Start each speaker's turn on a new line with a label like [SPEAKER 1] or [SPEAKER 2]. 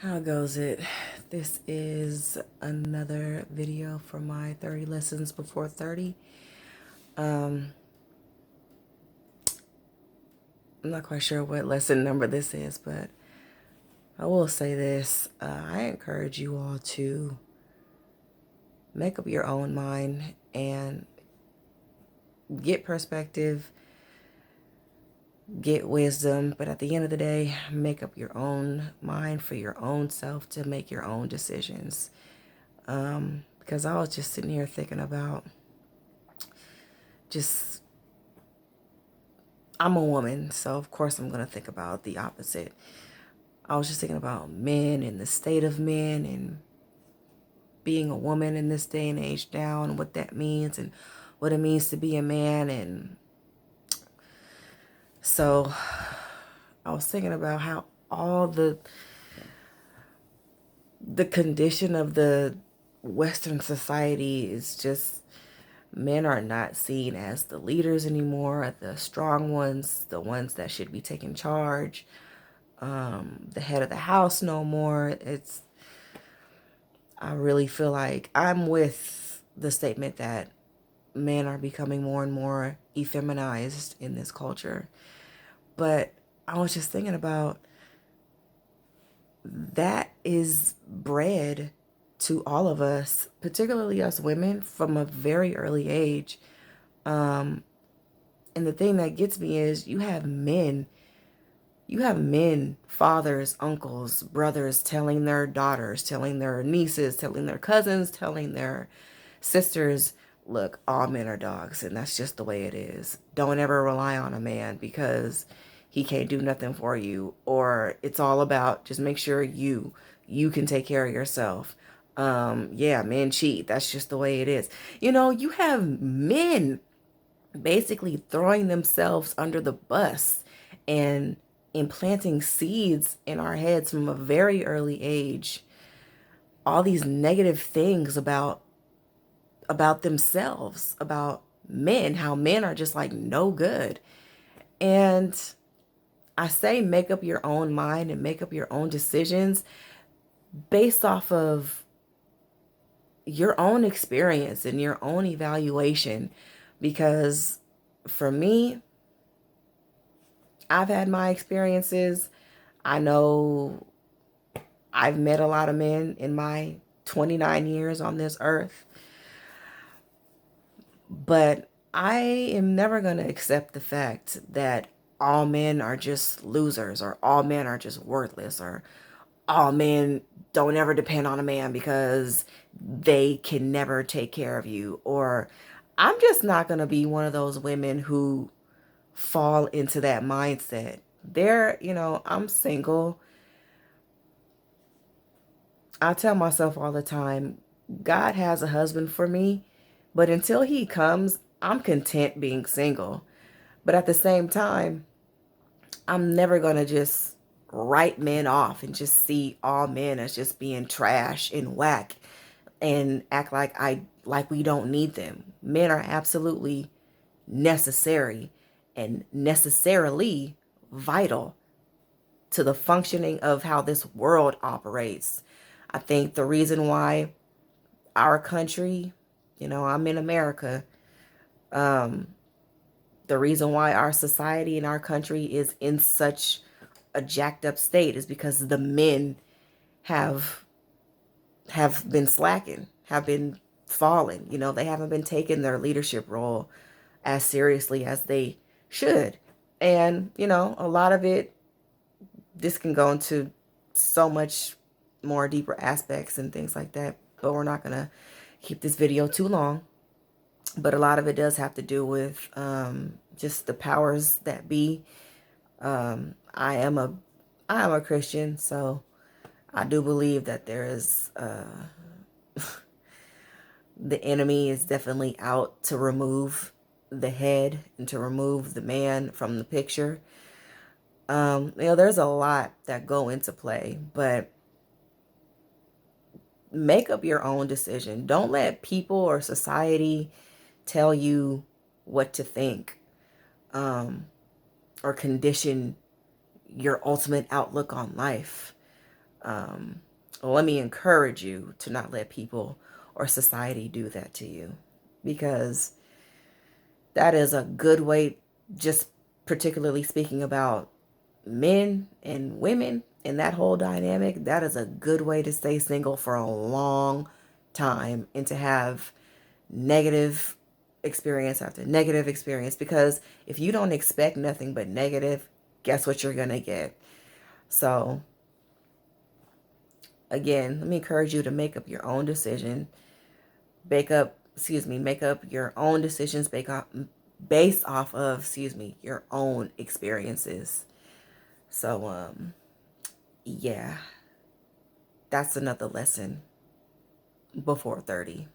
[SPEAKER 1] How goes it? This is another video for my 30 lessons before 30. I'm not quite sure what lesson number this is, but I will say this. I encourage you all to make up your own mind and get perspective, get wisdom, but at the end of the day, make up your own mind for your own self to make your own decisions. Because I was just sitting here thinking about just I'm a woman, so of course I'm going to think about the opposite. I was just thinking about men and the state of men and being a woman in this day and age now and what that means and what it means to be a man. And so I was thinking about how all the condition of the Western society is just men are not seen as the leaders anymore, the strong ones, the ones that should be taking charge. The head of the house no more. I really feel like I'm with the statement that men are becoming more and more effeminized in this culture. But I was just thinking about that is bred to all of us, particularly us women, from a very early age. And the thing that gets me is you have men, fathers, uncles, brothers telling their daughters, telling their nieces, telling their cousins, telling their sisters, look, all men are dogs, and that's just the way it is. Don't ever rely on a man because he can't do nothing for you, or it's all about just make sure you can take care of yourself. Yeah, men cheat. That's just the way it is. You have men basically throwing themselves under the bus and implanting seeds in our heads from a very early age, all these negative things about themselves, about men, how men are just like no good. And I say make up your own mind and make up your own decisions based off of your own experience and your own evaluation, because for me, I've had my experiences. I know I've met a lot of men in my 29 years on this earth, but I am never going to accept the fact that all men are just losers or all men are just worthless or all men don't ever depend on a man because they can never take care of you. Or I'm just not going to be one of those women who fall into that mindset. I'm single. I tell myself all the time, God has a husband for me, but until he comes, I'm content being single. But at the same time, I'm never going to just write men off and just see all men as just being trash and whack and act like we don't need them. Men are absolutely necessary and necessarily vital to the functioning of how this world operates. I think the reason why our country, I'm in America, the reason why our society and our country is in such a jacked up state is because the men have been slacking, have been falling. They haven't been taking their leadership role as seriously as they should. And, a lot of it, this can go into so much more deeper aspects and things like that, but we're not going to keep this video too long. But a lot of it does have to do with just the powers that be. I am a Christian, so I do believe that there is the enemy is definitely out to remove the head and to remove the man from the picture. There's a lot that go into play, but make up your own decision. Don't let people or society tell you what to think, or condition your ultimate outlook on life. Let me encourage you to not let people or society do that to you, because that is a good way, just particularly speaking about men and women and that whole dynamic, that is a good way to stay single for a long time and to have negative experience after negative experience. Because if you don't expect nothing but negative, guess what you're gonna get? So again, let me encourage you to make up your own decision. Make up your own decisions based off of, your own experiences. So, yeah, that's another lesson before 30.